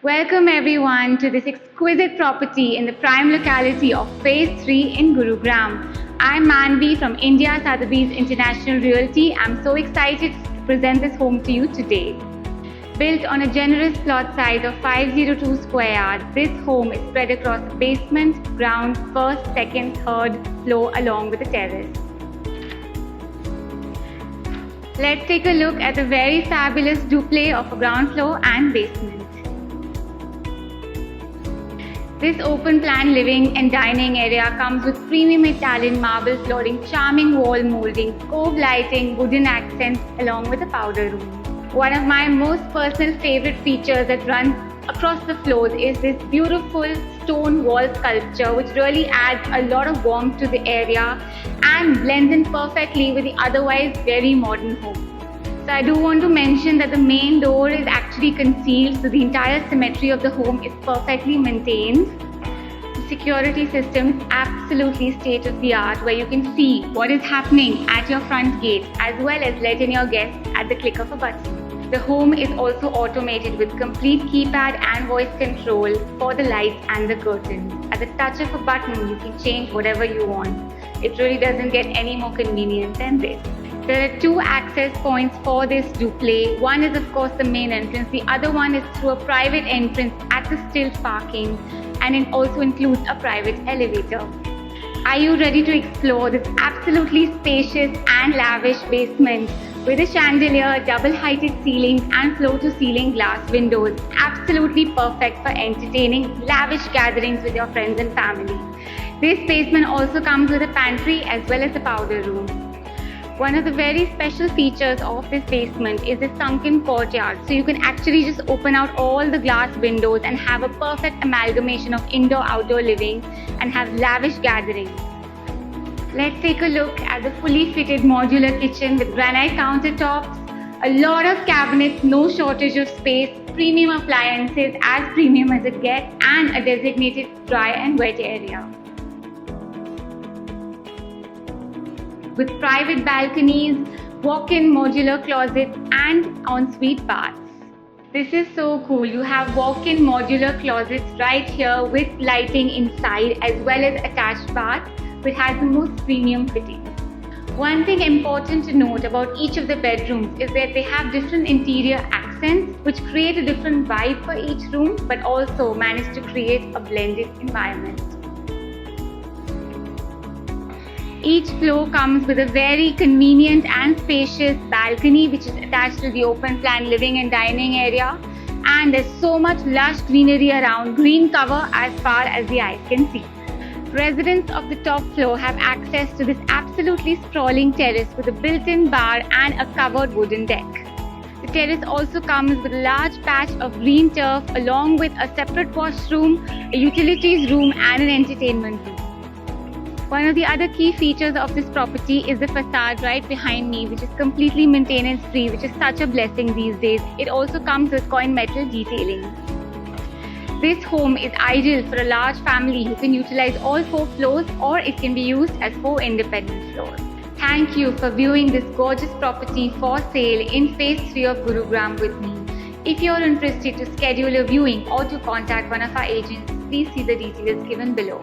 Welcome everyone to this exquisite property in the prime locality of Phase 3 in Gurugram. I'm Manvi from India Sotheby's International Realty. I'm so excited to present this home to you today. Built on a generous plot size of 502 square yards, this home is spread across the basement, ground, first, second, third floor along with a terrace. Let's take a look at the very fabulous duplex of a ground floor and basement. This open plan living and dining area comes with premium Italian marble flooring, charming wall molding, cove lighting, wooden accents along with a powder room. One of my most personal favorite features that runs across the floors is this beautiful stone wall sculpture which really adds a lot of warmth to the area and blends in perfectly with the otherwise very modern home. So I do want to mention that the main door is actually concealed, so the entire symmetry of the home is perfectly maintained. The security system is absolutely state of the art, where you can see what is happening at your front gate as well as let in your guests at the click of a button. The home is also automated with complete keypad and voice control for the lights and the curtains. At the touch of a button, you can change whatever you want. It really doesn't get any more convenient than this. There are two access points for this duplex. One is of course the main entrance. The other one is through a private entrance at the stilt parking, and it also includes a private elevator. Are you ready to explore this absolutely spacious and lavish basement with a chandelier, double-heighted ceilings and floor-to-ceiling glass windows? Absolutely perfect for entertaining lavish gatherings with your friends and family. This basement also comes with a pantry as well as a powder room. One of the very special features of this basement is the sunken courtyard. So you can actually just open out all the glass windows and have a perfect amalgamation of indoor-outdoor living and have lavish gatherings. Let's take a look at the fully fitted modular kitchen with granite countertops, a lot of cabinets, no shortage of space, premium appliances as premium as it gets, and a designated dry and wet area. With private balconies, walk-in modular closets and ensuite baths. This is so cool. You have walk-in modular closets right here with lighting inside as well as attached baths, which has the most premium fittings. One thing important to note about each of the bedrooms is that they have different interior accents which create a different vibe for each room but also manage to create a blended environment. Each floor comes with a very convenient and spacious balcony which is attached to the open plan living and dining area, and there's so much lush greenery around, green cover as far as the eyes can see. Residents of the top floor have access to this absolutely sprawling terrace with a built-in bar and a covered wooden deck. The terrace also comes with a large patch of green turf along with a separate washroom, a utilities room and an entertainment room. One of the other key features of this property is the facade right behind me, which is completely maintenance free, which is such a blessing these days. It also comes with coin metal detailing. This home is ideal for a large family who can utilize all 4 floors, or it can be used as 4 independent floors. Thank you for viewing this gorgeous property for sale in Phase 3 of Gurugram with me. If you are interested to schedule a viewing or to contact one of our agents, please see the details given below.